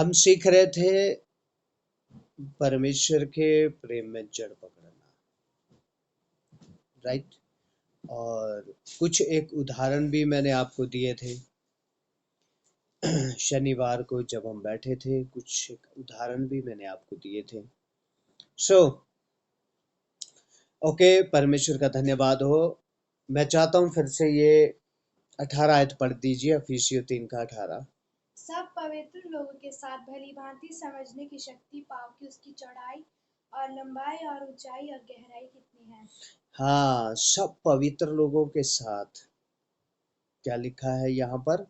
हम सीख रहे थे परमेश्वर के प्रेम में जड़ पकड़ना, राइट। और कुछ एक उदाहरण भी मैंने आपको दिए थे शनिवार को जब हम बैठे थे, कुछ एक उदाहरण भी मैंने आपको दिए थे। ओके, परमेश्वर का धन्यवाद हो। मैं चाहता हूँ फिर से ये 18 आयत पढ़ दीजिए, इफिसियों 3 का 18। सब पवित्र लोगों के साथ भली भांति समझने की शक्ति पाओ कि उसकी चौड़ाई और लंबाई और ऊंचाई और गहराई कितनी है। हाँ, सब पवित्र लोगों के साथ, क्या लिखा है यहाँ पर?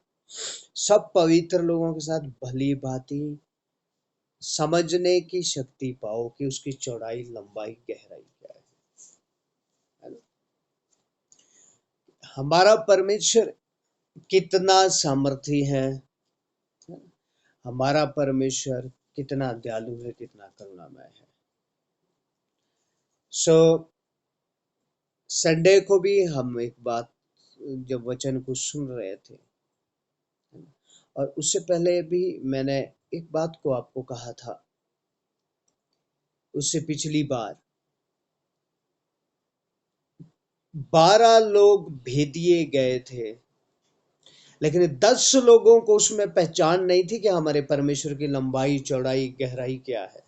सब पवित्र लोगों के साथ भली भांति समझने की शक्ति पाओ कि उसकी चौड़ाई, लंबाई, गहराई क्या है ना? हमारा परमेश्वर कितना सामर्थी है, हमारा परमेश्वर कितना दयालु है, कितना करुणामय है। संडे को भी हम एक बात, जब वचन को सुन रहे थे, और उससे पहले भी मैंने एक बात को आपको कहा था, उससे पिछली बार 12 लोग भेदिए गए थे, लेकिन 10 लोगों को उसमें पहचान नहीं थी कि हमारे परमेश्वर की लंबाई, चौड़ाई, गहराई क्या है।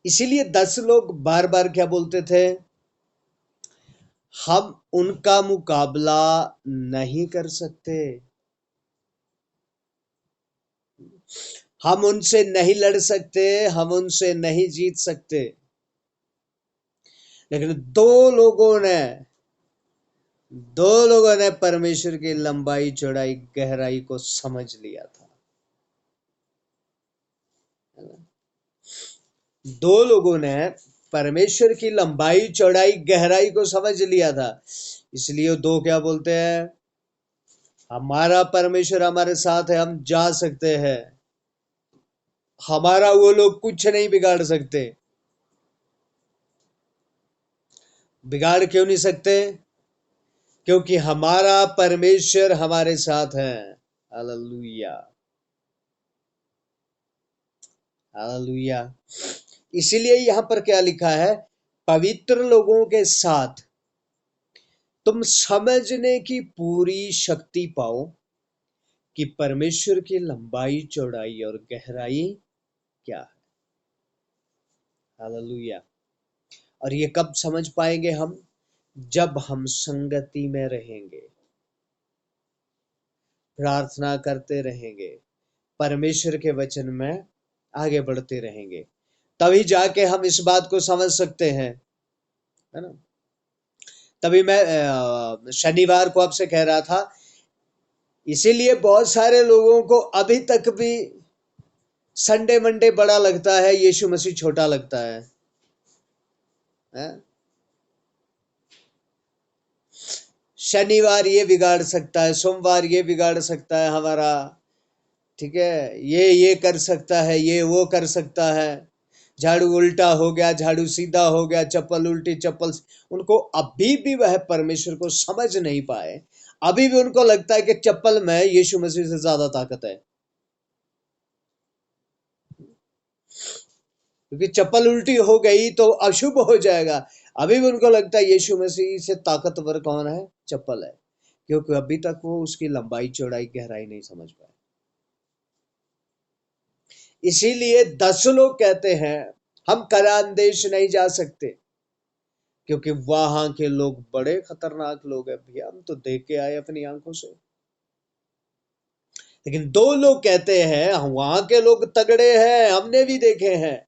इसीलिए 10 लोग बार बार क्या बोलते थे? हम उनका मुकाबला नहीं कर सकते, हम उनसे नहीं लड़ सकते, हम उनसे नहीं जीत सकते। लेकिन दो लोगों ने परमेश्वर की लंबाई, चौड़ाई, गहराई को समझ लिया था। दो लोगों ने परमेश्वर की लंबाई, चौड़ाई, गहराई को समझ लिया था। इसलिए दो क्या बोलते हैं? हमारा परमेश्वर हमारे साथ है, हम जा सकते हैं, हमारा वो लोग कुछ नहीं बिगाड़ सकते। बिगाड़ क्यों नहीं सकते? क्योंकि हमारा परमेश्वर हमारे साथ है। Hallelujah, hallelujah. इसीलिए यहां पर क्या लिखा है? पवित्र लोगों के साथ तुम समझने की पूरी शक्ति पाओ कि परमेश्वर की लंबाई, चौड़ाई और गहराई क्या है। हालेलुया। और ये कब समझ पाएंगे हम? जब हम संगति में रहेंगे, प्रार्थना करते रहेंगे, परमेश्वर के वचन में आगे बढ़ते रहेंगे, तभी जाके हम इस बात को समझ सकते हैं, है ना। तभी मैं शनिवार को आपसे कह रहा था, इसीलिए बहुत सारे लोगों को अभी तक भी संडे मंडे बड़ा लगता है, यीशु मसीह छोटा लगता है? शनिवार ये बिगाड़ सकता है, सोमवार ये बिगाड़ सकता है हमारा, ठीक है, ये कर सकता है, ये वो कर सकता है, झाड़ू उल्टा हो गया, झाड़ू सीधा हो गया, चप्पल उल्टी, चप्पल। उनको अभी भी वह परमेश्वर को समझ नहीं पाए। अभी भी उनको लगता है कि चप्पल में यीशु मसीह से ज्यादा ताकत है, क्योंकि चप्पल उल्टी हो गई तो अशुभ हो जाएगा। अभी भी उनको लगता है यीशु मसीह से ताकतवर कौन है? चप्पल है, क्योंकि अभी तक वो उसकी लंबाई, चौड़ाई, गहराई नहीं समझ पाए। इसीलिए 10 लोग कहते हैं हम कनान देश नहीं जा सकते, क्योंकि वहां के लोग बड़े खतरनाक लोग हैं। भैया हम तो देख के आए अपनी आंखों से। लेकिन 2 लोग कहते हैं हम वहां के लोग तगड़े हैं, हमने भी देखे हैं,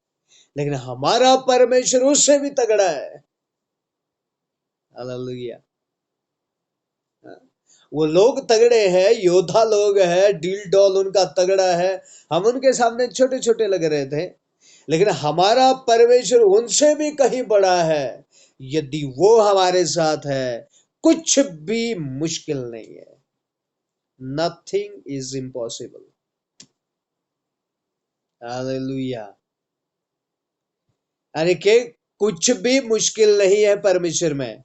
लेकिन हमारा परमेश्वर उससे भी तगड़ा है। हालेलुया। वो लोग तगड़े हैं, योद्धा लोग हैं, डील डॉल उनका तगड़ा है। हम उनके सामने छोटे छोटे लग रहे थे, लेकिन हमारा परमेश्वर उनसे भी कहीं बड़ा है। यदि वो हमारे साथ है, कुछ भी मुश्किल नहीं है। Nothing is impossible. हालेलुया। यानी कि कुछ भी मुश्किल नहीं है परमेश्वर में।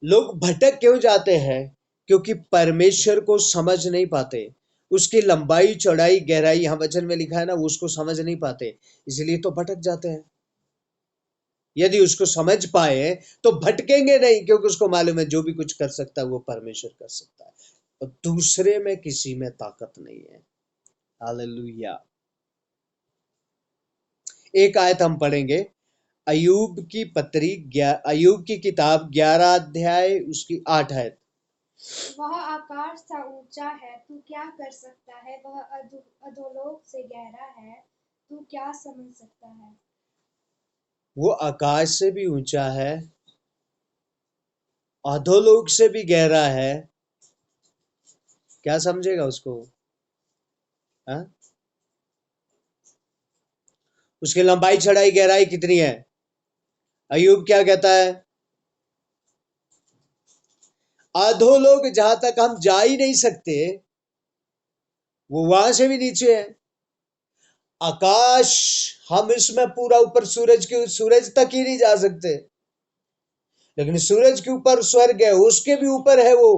लोग भटक क्यों जाते हैं? क्योंकि परमेश्वर को समझ नहीं पाते, उसकी लंबाई चौड़ाई गहराई, यहां वचन में लिखा है ना, वो उसको समझ नहीं पाते, इसलिए तो भटक जाते हैं। यदि उसको समझ पाए तो भटकेंगे नहीं, क्योंकि उसको मालूम है जो भी कुछ कर सकता है वो परमेश्वर कर सकता है, और दूसरे में किसी में ताकत नहीं है। हालेलुया। एक आयत हम पढ़ेंगे, अय्यूब की किताब 11 अध्याय उसकी 8 आयत। वह आकाश सा ऊंचा है, तू क्या कर सकता है? वह अधोलोक से गहरा है, तू क्या समझ सकता है? वो आकाश से भी ऊंचा है, अधोलोक से भी गहरा है, क्या समझेगा उसको? हा? उसकी लंबाई चौड़ाई गहराई कितनी है? अय्यूब क्या कहता है? अधोलोक जहां तक हम जा ही नहीं सकते, वो वहां से भी नीचे है। आकाश, हम इसमें पूरा ऊपर सूरज तक ही नहीं जा सकते, लेकिन सूरज के ऊपर स्वर्ग है, उसके भी ऊपर है वो।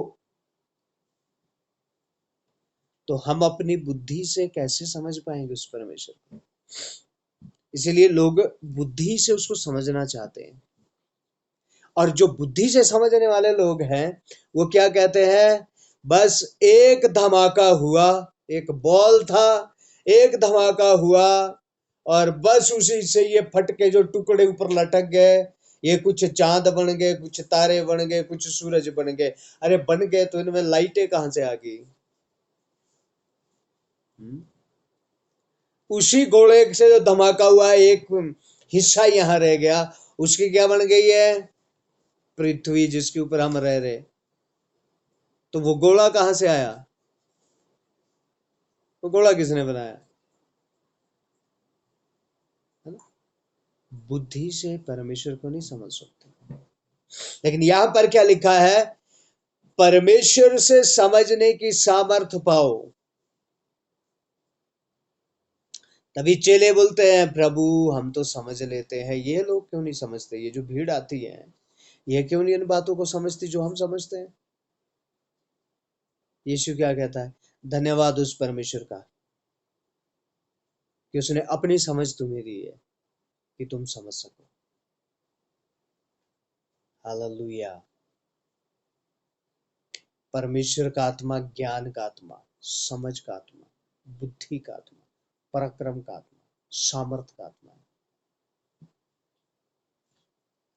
तो हम अपनी बुद्धि से कैसे समझ पाएंगे उस परमेश्वर को? इसीलिए लोग बुद्धि से उसको समझना चाहते हैं, और जो बुद्धि से समझने वाले लोग हैं वो क्या कहते हैं? बस एक धमाका हुआ, एक बॉल था, एक धमाका हुआ, और बस उसी से ये फटके जो टुकड़े ऊपर लटक गए, ये कुछ चांद बन गए, कुछ तारे बन गए, कुछ सूरज बन गए। अरे बन गए तो इनमें लाइटें कहां से आ गई? उसी गोले से जो धमाका हुआ, एक हिस्सा यहां रह गया, उसकी क्या बन गई है? पृथ्वी, जिसके ऊपर हम रह रहे। तो वो गोला कहां से आया? वो गोला किसने बनाया? है ना? बुद्धि से परमेश्वर को नहीं समझ सकते। लेकिन यहां पर क्या लिखा है? परमेश्वर से समझने की सामर्थ पाओ। तभी चेले बोलते हैं, प्रभु हम तो समझ लेते हैं, ये लोग क्यों नहीं समझते? ये जो भीड़ आती है, ये क्यों नहीं इन बातों को समझती जो हम समझते हैं? यीशु क्या कहता है? धन्यवाद उस परमेश्वर का कि उसने अपनी समझ तुम्हें दी है कि तुम समझ सको। हालेलुया। परमेश्वर का आत्मा ज्ञान का आत्मा, समझ का आत्मा, बुद्धि का आत्मा, पराक्रम का आत्मा, सामर्थ का आत्मा है।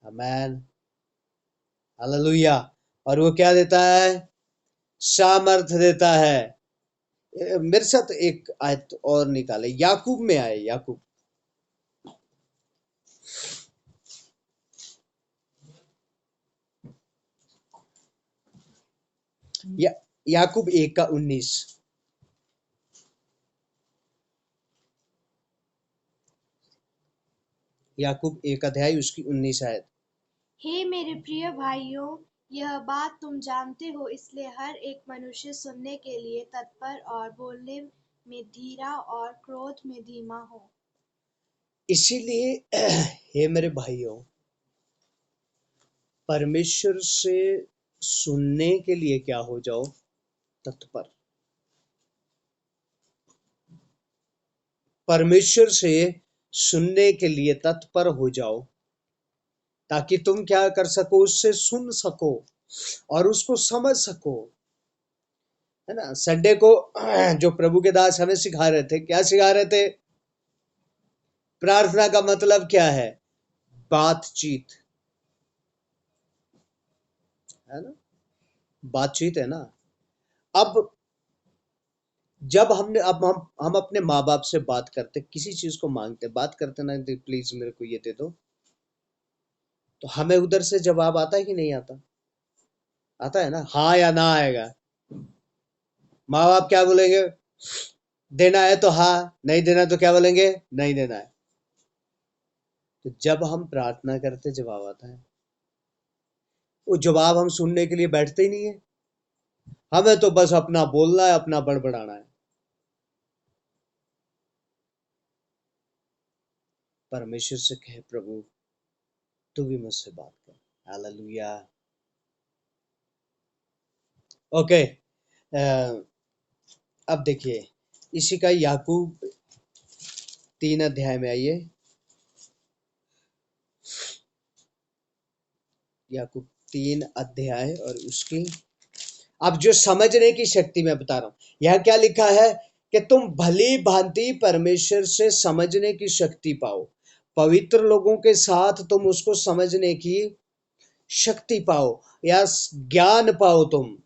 आमेन। हालेलुया। और वो क्या देता है? सामर्थ देता है। मेरे साथ एक आयत और निकाले, याकूब में आए, याकूब, या, याकूब 1 का 19। याकूब 1 अध्याय उसकी 19 आयत। हे मेरे प्रिय भाइयों, यह बात तुम जानते हो, इसलिए हर एक मनुष्य सुनने के लिए तत्पर और बोलने में धीरा और क्रोध में धीमा हो। इसीलिए हे मेरे भाइयों, परमेश्वर से सुनने के लिए क्या हो जाओ? तत्पर। परमेश्वर से सुनने के लिए तत्पर हो जाओ, ताकि तुम क्या कर सको? उससे सुन सको और उसको समझ सको। है ना? संडे को जो प्रभु के दास हमें सिखा रहे थे, क्या सिखा रहे थे? प्रार्थना का मतलब क्या है? बातचीत। है ना? बातचीत है ना? अब जब हम अपने माँ बाप से बात करते, किसी चीज को मांगते, बात करते ना, प्लीज मेरे को ये दे दो, तो हमें उधर से जवाब आता है कि नहीं आता? आता है ना? हाँ या ना आएगा। माँ बाप क्या बोलेंगे? देना है तो हाँ, नहीं देना तो क्या बोलेंगे? नहीं देना है। तो जब हम प्रार्थना करते, जवाब आता है। वो जवाब हम सुनने के लिए बैठते ही नहीं है, हमें तो बस अपना बोलना है, अपना बड़बड़ाना है। परमेश्वर से कहे, प्रभु तू भी मुझसे बात कर। हालेलुया। ओके। अब देखिए इसी का याकूब 3 अध्याय में आइए। याकूब 3 अध्याय और उसकी, अब जो समझने की शक्ति मैं बता रहा हूं, यह क्या लिखा है कि तुम भली भांति परमेश्वर से समझने की शक्ति पाओ, पवित्र लोगों के साथ तुम उसको समझने की शक्ति पाओ या ज्ञान पाओ तुम।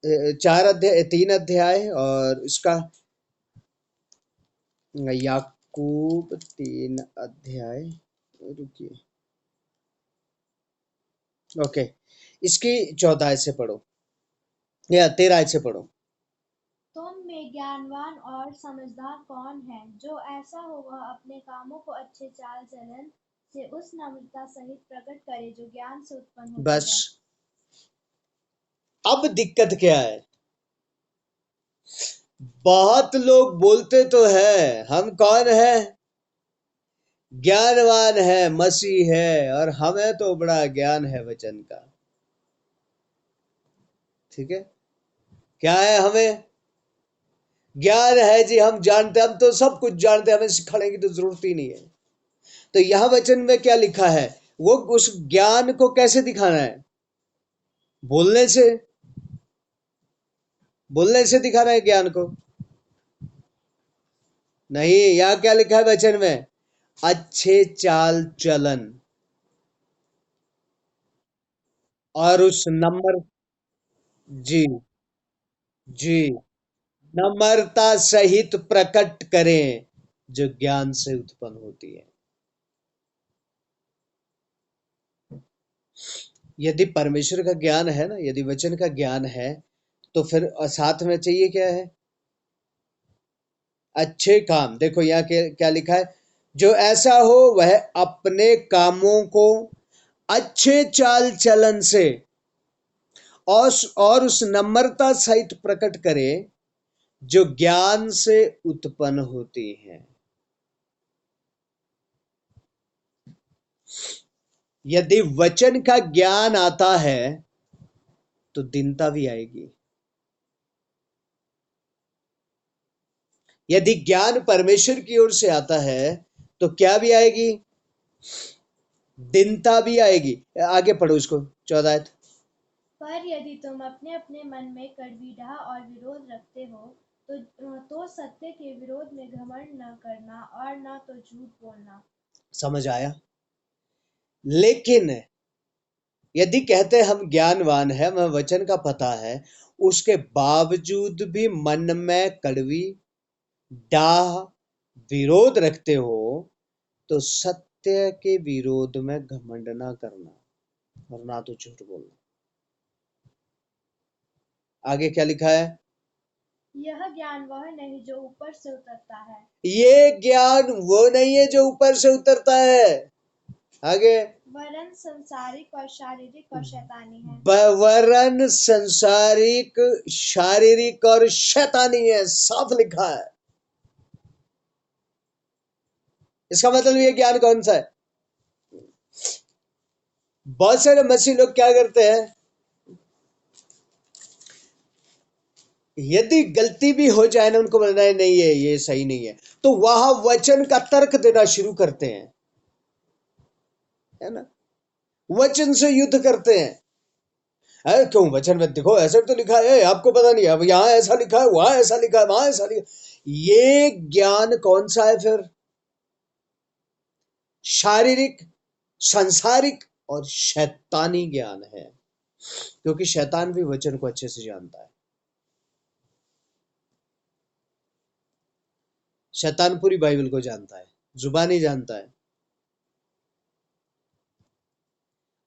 3 अध्याय और इसका, याकूब 3 अध्याय, रुकिए, ओके, इसकी 14 से पढ़ो या 13 से पढ़ो। तुम में ज्ञानवान और समझदार कौन है? जो ऐसा हो वह अपने कामों को अच्छे चाल चलन से उस नम्रता सहित प्रकट करे जो ज्ञान से उत्पन्न होती बस है। अब दिक्कत क्या है? बहुत लोग बोलते तो है हम कौन है, ज्ञानवान है, मसीह है, और हमें तो बड़ा ज्ञान है वचन का। ठीक है, क्या है? हमें ज्ञान है जी, हम जानते, हम तो सब कुछ जानते, हमें सिखाने की तो जरूरत ही नहीं है। तो यह वचन में क्या लिखा है? वो उस ज्ञान को कैसे दिखाना है? बोलने से, बोलने से दिखाना है ज्ञान को? नहीं, यहां क्या लिखा है वचन में? अच्छे चाल चलन और उस नम्र, जी, जी, नम्रता सहित प्रकट करें जो ज्ञान से उत्पन्न होती है। यदि परमेश्वर का ज्ञान है ना, यदि वचन का ज्ञान है, तो फिर साथ में चाहिए क्या है? अच्छे काम। देखो यहाँ क्या लिखा है? जो ऐसा हो वह अपने कामों को अच्छे चाल चलन से और उस नम्रता सहित प्रकट करे जो ज्ञान से उत्पन्न होती है। यदि वचन का ज्ञान आता है तो दीनता भी आएगी। यदि ज्ञान परमेश्वर की ओर से आता है तो क्या भी आएगी? दीनता भी आएगी। आगे पढ़ो इसको, 14। पर यदि तुम अपने अपने मन में कड़वीढ़ा और विरोध रखते हो तो सत्य के विरोध में घमंड न करना और न तो झूठ बोलना। समझ आया? लेकिन यदि कहते हम ज्ञानवान है, हमें वचन का पता है, उसके बावजूद भी मन में कड़वी डाह विरोध रखते हो, तो सत्य के विरोध में घमंड ना करना और ना तो झूठ बोलना। आगे क्या लिखा है? यह ज्ञान वह नहीं जो ऊपर से उतरता है। ये ज्ञान वो नहीं है जो ऊपर से उतरता है। आगे, वरन संसारिक और शारीरिक और शैतानी है। वरन संसारिक, शारीरिक और शैतानी है, साफ लिखा है। इसका मतलब ये ज्ञान कौन सा है? बहुत सारे मसीह लोग क्या करते हैं, यदि गलती भी हो जाए ना, उनको बोलना है नहीं है, ये सही नहीं है, तो वहां वचन का तर्क देना शुरू करते हैं, है ना? वचन से युद्ध करते हैं। अरे क्यों, वचन में देखो ऐसा तो लिखा है, आपको पता नहीं है, अब यहां ऐसा लिखा है, वहां ऐसा लिखा है, वहां ऐसा लिखा है। ये ज्ञान कौन सा है फिर? शारीरिक, सांसारिक और शैतानी ज्ञान है, क्योंकि शैतान भी वचन को अच्छे से जानता है। शैतान पूरी बाइबल को जानता है, जुबानी जानता है।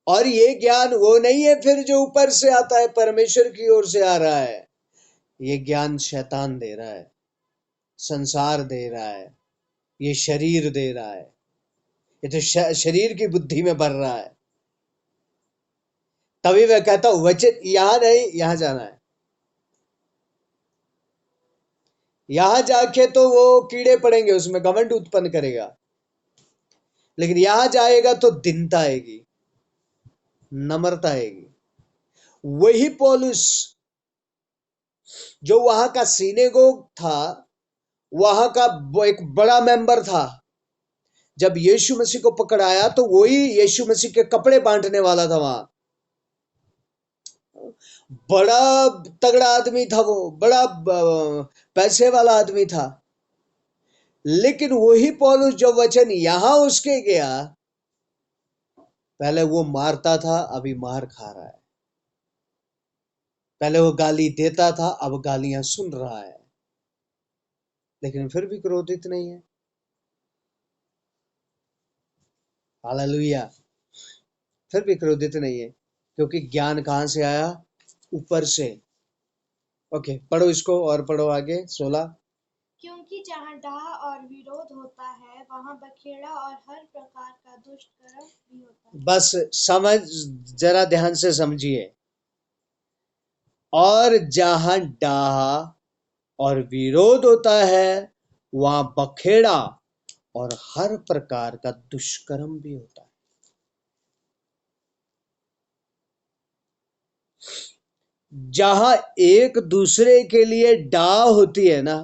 और ये ज्ञान वो नहीं है फिर जो ऊपर से आता है, परमेश्वर की ओर से आ रहा है। ये ज्ञान शैतान दे रहा है, संसार दे रहा है, ये शरीर दे रहा है, ये तो शरीर की बुद्धि में भर रहा है। तभी मैं कहता हूं वचन यहां नहीं, यहां जाना है। यहां जाके तो वो कीड़े पड़ेंगे, उसमें घमंड उत्पन्न करेगा। लेकिन यहां जाएगा तो दीनता आएगी, नम्रता आएगी। वही पौलुस जो वहां का सिनेगोग था, वहां का वो एक बड़ा मेंबर था, जब यीशु मसीह को पकड़ाया तो वही यीशु मसीह के कपड़े बांटने वाला था वहां। बड़ा तगड़ा आदमी था वो, बड़ा पैसे वाला आदमी था। लेकिन वही पौलुस जो वचन यहां उसके गया, पहले वो मारता था, अभी मार खा रहा है। पहले वो गाली देता था, अब गालियां सुन रहा है, लेकिन फिर भी क्रोधित नहीं है। हालेलुया। फिर भी क्रोधित नहीं है, क्योंकि ज्ञान कहां से आया? ऊपर से। ओके, पढ़ो इसको और पढ़ो आगे 16। क्योंकि जहाँ डाह और विरोध होता है, वहाँ बखेड़ा और हर प्रकार का दुष्ट कर्म भी होता है। बस समझ, जरा ध्यान से समझिए। और जहां डाह और विरोध होता है, वहां बखेड़ा और हर प्रकार का दुष्कर्म भी होता है। जहां एक दूसरे के लिए डाह होती है ना,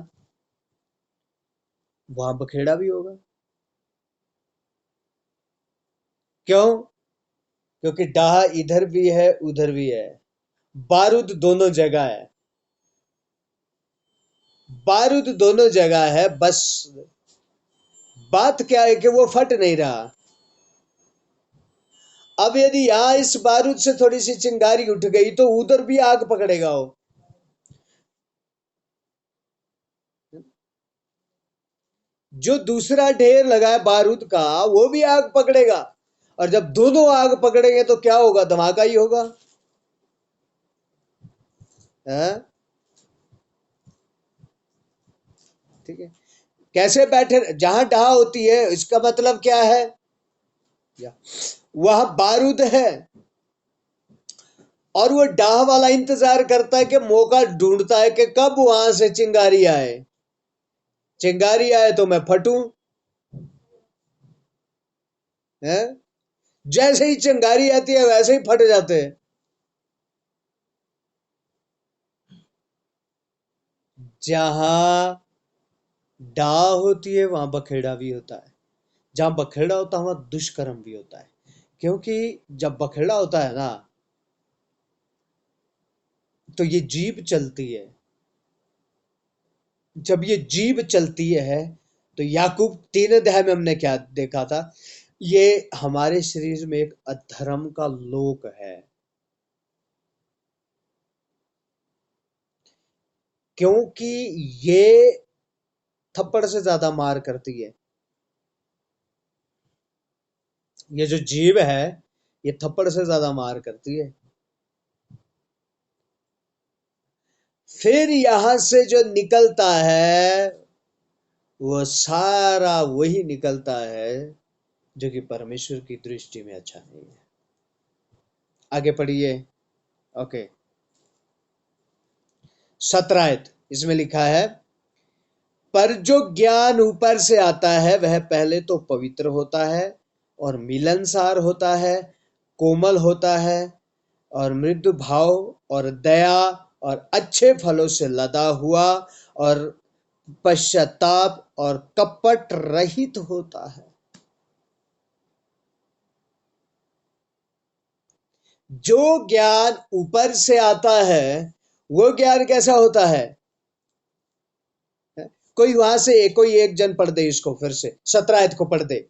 वहां बखेड़ा भी होगा। क्यों? क्योंकि डाह इधर भी है, उधर भी है। बारूद दोनों जगह है, बारूद दोनों जगह है। बस बात क्या है कि वो फट नहीं रहा। अब यदि यहां इस बारूद से थोड़ी सी चिंगारी उठ गई तो उधर भी आग पकड़ेगा वो। जो दूसरा ढेर लगा है बारूद का, वो भी आग पकड़ेगा। और जब दोनों आग पकड़ेंगे तो क्या होगा? धमाका ही होगा। है? ठीक है। कैसे बैठे? जहां डाह होती है, इसका मतलब क्या है? वह बारूद है, और वो डाह वाला इंतजार करता है कि मौका ढूंढता है कि कब वहां से चिंगारी आए। चिंगारी आए तो मैं फटूं। है? जैसे ही चिंगारी आती है वैसे ही फट जाते हैं। जहां डाह होती है वहां बखेड़ा भी होता है। जहां बखेड़ा होता है वहां दुष्कर्म भी होता है। क्योंकि जब बखेड़ा होता है ना, तो ये जीभ चलती है। जब ये जीभ चलती है, तो याकूब 3 अध्याय में हमने क्या देखा था? ये हमारे शरीर में एक अधर्म का लोक है। क्योंकि ये थप्पड़ से ज्यादा मार करती है। ये जो जीभ है, ये थप्पड़ से ज्यादा मार करती है। फिर यहां से जो निकलता है, वो सारा वही निकलता है जो कि परमेश्वर की दृष्टि में अच्छा नहीं है। आगे पढ़िए। ओके, 17 इसमें लिखा है, पर जो ज्ञान ऊपर से आता है वह पहले तो पवित्र होता है और मिलनसार होता है, कोमल होता है और मृदु भाव और दया और अच्छे फलों से लदा हुआ और पश्चाताप और कपट रहित होता है। जो ज्ञान ऊपर से आता है, वो ज्ञान कैसा होता है? कोई वहां से कोई एक जन पढ़ दे इसको, फिर से 17 को पढ़ दे।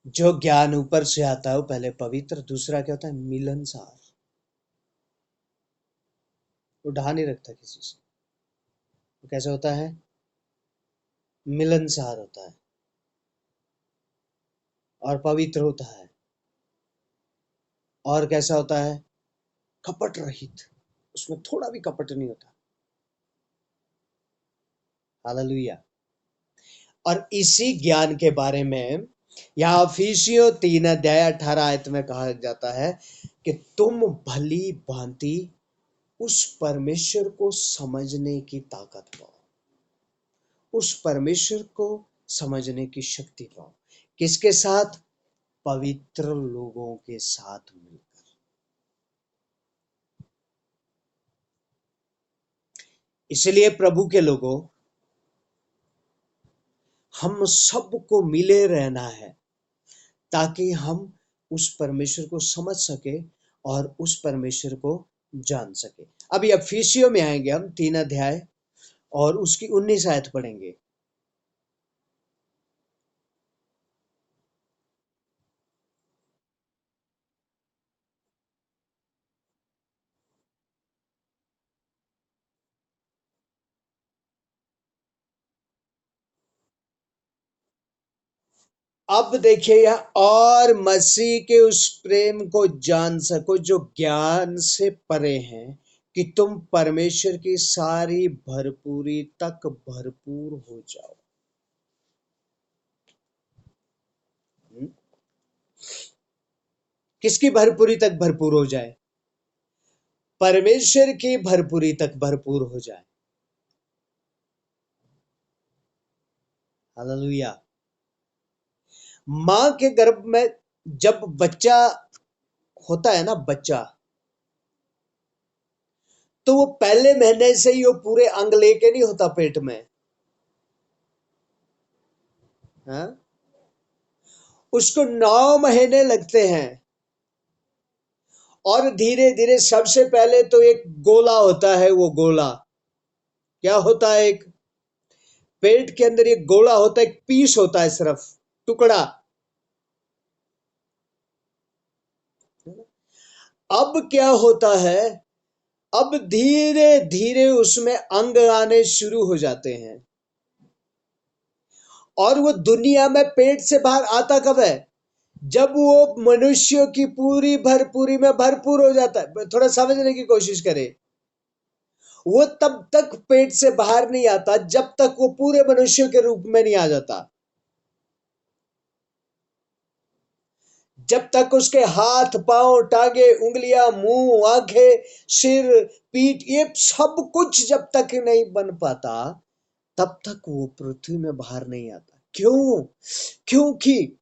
जो ज्ञान ऊपर से आता है वो पहले पवित्र, दूसरा क्या होता है? मिलनसार। वो ढा नहीं रखता किसी से। वो कैसे होता है? मिलनसार होता है और पवित्र होता है। और कैसा होता है? कपट रहित। उसमें थोड़ा भी कपट नहीं होता। हालेलुया। और इसी ज्ञान के बारे में यहाँ इफिसियों 3 अध्याय 18 आयत में कहा जाता है कि तुम भली भांति उस परमेश्वर को समझने की ताकत पाओ, उस परमेश्वर को समझने की शक्ति पाओ। किसके साथ? पवित्र लोगों के साथ मिलकर। इसलिए प्रभु के लोगों, हम सबको मिले रहना है ताकि हम उस परमेश्वर को समझ सके और उस परमेश्वर को जान सके। अभी इफिसियों में आएंगे हम 3 अध्याय और उसकी 19 आयत पढ़ेंगे। अब देखिए यह, और मसीह के उस प्रेम को जान सको जो ज्ञान से परे है, कि तुम परमेश्वर की सारी भरपूरी तक भरपूर हो जाओ। किसकी भरपूरी तक भरपूर हो जाए? परमेश्वर की भरपूरी तक भरपूर हो जाए। हालेलुया। मां के गर्भ में जब बच्चा होता है ना, बच्चा, तो वो पहले महीने से ही वो पूरे अंग लेके नहीं होता पेट में। हाँ? उसको 9 महीने लगते हैं और धीरे धीरे, सबसे पहले तो एक गोला होता है। वो गोला क्या होता है? एक पेट के अंदर एक गोला होता है, एक पीस होता है, सिर्फ टुकड़ा। अब क्या होता है? अब धीरे धीरे उसमें अंग आने शुरू हो जाते हैं और वो दुनिया में पेट से बाहर आता कब है? जब वो मनुष्यों की पूरी भरपूरी में भरपूर हो जाता है। थोड़ा समझने की कोशिश करें। वो तब तक पेट से बाहर नहीं आता जब तक वो पूरे मनुष्य के रूप में नहीं आ जाता। जब तक उसके हाथ, पांव, टांगे, उंगलियां, मुंह, आंखें, सिर, पीठ, ये सब कुछ जब तक नहीं बन पाता, तब तक वो पृथ्वी में बाहर नहीं आता। क्यों? क्योंकि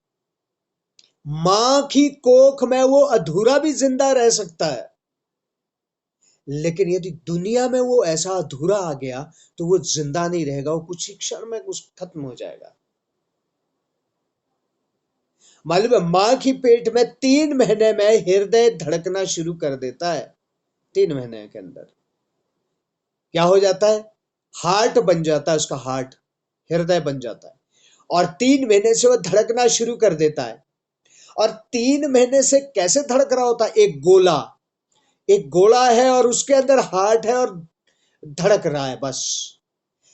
मां की कोख में वो अधूरा भी जिंदा रह सकता है, लेकिन यदि दुनिया में वो ऐसा अधूरा आ गया तो वो जिंदा नहीं रहेगा, वो कुछ ही क्षण में उस खत्म हो जाएगा। मालूम है, मां की पेट में 3 महीने में हृदय धड़कना शुरू कर देता है। 3 महीने के अंदर क्या हो जाता है? हार्ट बन जाता है, उसका हार्ट, हृदय बन जाता है। और 3 महीने से वो धड़कना शुरू कर देता है। और 3 महीने से कैसे धड़क रहा होता है? एक गोला है और उसके अंदर हार्ट है और धड़क रहा है, बस।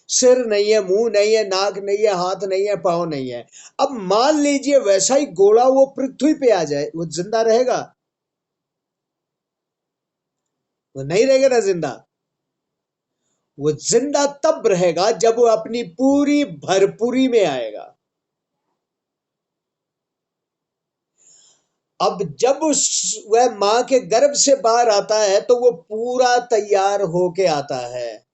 सिर नहीं है, मुंह नहीं है, नाक नहीं है, हाथ नहीं है, पांव नहीं है। अब मान लीजिए वैसा ही गोला वो पृथ्वी पे आ जाए, वो जिंदा रहेगा? वो नहीं रहेगा ना जिंदा। वो जिंदा तब रहेगा जब वो अपनी पूरी भरपूरी में आएगा। अब जब वह मां के गर्भ से बाहर आता है तो वो पूरा तैयार होके आता है।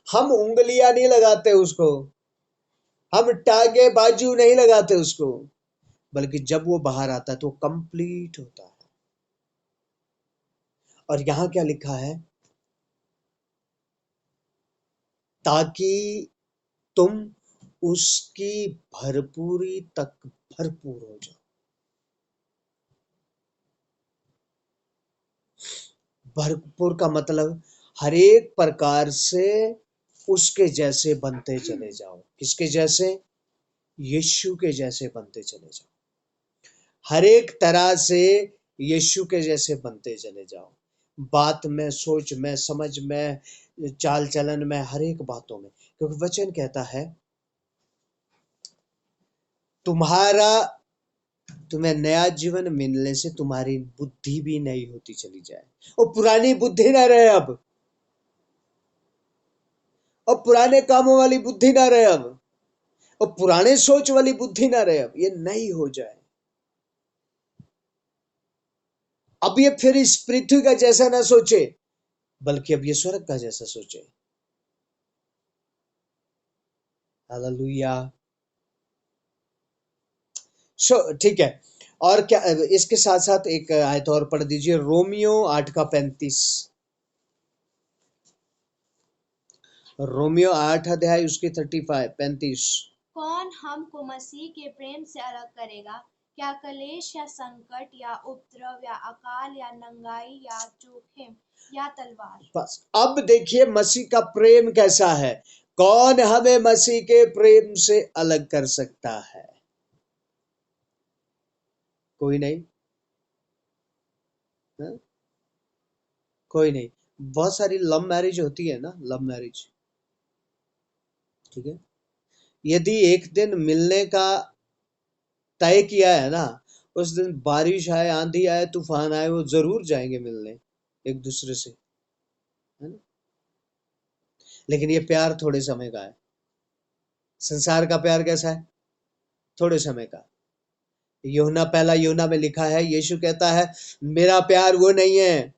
हम उंगलियां नहीं लगाते उसको, हम टांगे बाजू नहीं लगाते उसको, बल्कि जब वो बाहर आता है तो कंप्लीट होता है। और यहां क्या लिखा है? ताकि तुम उसकी भरपूरी तक भरपूर हो जाओ। भरपूर का मतलब हर एक प्रकार से उसके जैसे बनते चले जाओ। किसके जैसे? यीशु के जैसे बनते चले जाओ। हर एक तरह से यीशु के जैसे बनते चले जाओ। बात में, सोच में, समझ में, चाल चलन में, हर एक बातों में। क्योंकि वचन कहता है तुम्हारा तुम्हें नया जीवन मिलने से तुम्हारी बुद्धि भी नई होती चली जाए। और पुरानी बुद्धि ना रहे अब, और पुराने कामों वाली बुद्धि ना रहे अब। और पुराने सोच वाली बुद्धि ना रहे, अब ये नई हो जाए। अब ये फिर इस पृथ्वी का जैसा ना सोचे, बल्कि अब ये स्वर्ग का जैसा सोचे। हालेलुया। ठीक है। और क्या इसके साथ साथ एक आयत और पढ़ दीजिए, रोमियो 8:35। रोमियो 8 अध्याय उसके 35। कौन हमको मसीह के प्रेम से अलग करेगा? क्या क्लेश या संकट या उपद्रव या अकाल या नंगाई या जोखिम या तलवार? बस अब देखिए मसीह का प्रेम कैसा है। कौन हमें मसीह के प्रेम से अलग कर सकता है? कोई नहीं। है? कोई नहीं। बहुत सारी लव मैरिज होती है ना, लव मैरिज, ठीक है। यदि एक दिन मिलने का तय किया है ना, उस दिन बारिश आए, आंधी आए, तूफान आए, वो जरूर जाएंगे मिलने एक दूसरे से, है ना। लेकिन ये प्यार थोड़े समय का है। संसार का प्यार कैसा है? थोड़े समय का। पहला यूहन्ना में लिखा है, यीशु कहता है मेरा प्यार वो नहीं है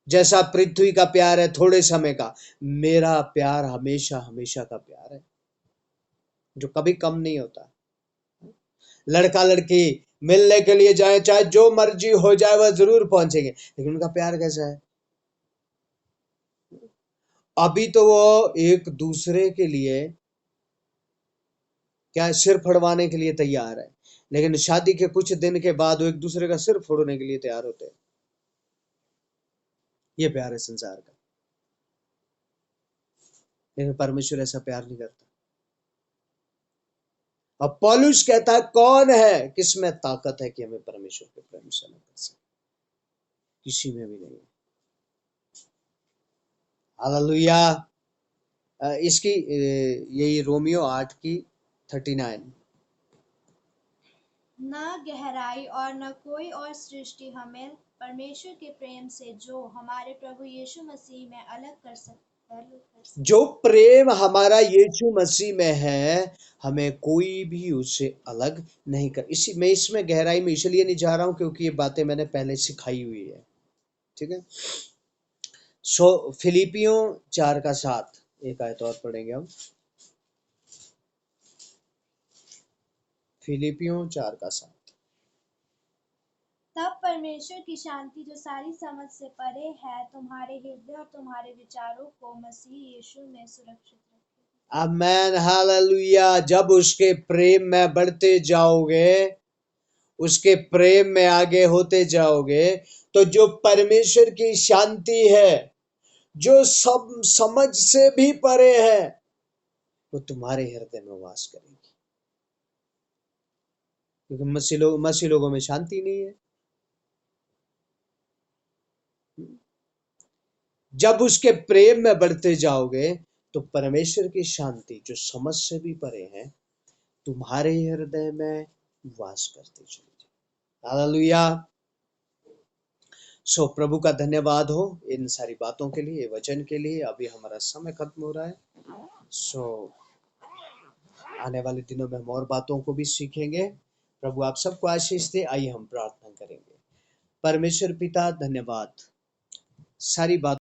जैसा पृथ्वी का प्यार है थोड़े समय का। मेरा प्यार हमेशा हमेशा का प्यार है, जो कभी कम नहीं होता। लड़का लड़की मिलने के लिए जाए, चाहे जो मर्जी हो जाए, वह जरूर पहुंचेंगे। लेकिन उनका प्यार कैसा है? अभी तो वो एक दूसरे के लिए क्या सिर फड़वाने के लिए तैयार है, लेकिन शादी के कुछ दिन के बाद वो एक दूसरे का सिर फोड़ने के लिए तैयार होते हैं। ये प्यार है संसार का। लेकिन परमेश्वर ऐसा प्यार नहीं करता। अब पौलुस कहता है कौन है, किसमें ताकत है कि हमें परमेश्वर के प्रेम से अलग कर सके? किसी में भी नहीं है। हालेलुया। इसकी यही रोमियो 8:39। न गहराई और न कोई और सृष्टि हमें परमेश्वर के प्रेम से जो हमारे प्रभु यीशु मसीह में अलग कर सकता। जो प्रेम हमारा यीशु मसीह में है, हमें कोई भी उससे अलग नहीं कर। मैं इसमें गहराई में इसलिए नहीं जा रहा हूं क्योंकि ये बातें मैंने पहले सिखाई हुई है, ठीक है। फिलिपियों 4:7 एक आयत और पढ़ेंगे हम। फिलिपियों 4:7। तब परमेश्वर की शांति जो सारी समझ से परे है तुम्हारे हृदय और तुम्हारे विचारों को मसीह यीशु में सुरक्षित रखे। आमेन, हालेलुया। जब उसके प्रेम में बढ़ते जाओगे, उसके प्रेम में आगे होते जाओगे, तो जो परमेश्वर की शांति है, जो सब समझ से भी परे है, वो तुम्हारे हृदय में वास करेगी। क्योंकि मसीह लोगों में शांति नहीं है। जब उसके प्रेम में बढ़ते जाओगे, तो परमेश्वर की शांति जो समझ से भी परे है, तुम्हारे हृदय में वास करती चली जाए। हालेलुया। प्रभु का धन्यवाद हो इन सारी बातों के लिए, वचन के लिए। अभी हमारा समय खत्म हो रहा है। आने वाले दिनों में हम और बातों को भी सीखेंगे। प्रभु आप सबको आशीष दे। आइए हम प्रार्थना करेंगे। परमेश्वर पिता, धन्यवाद सारी बात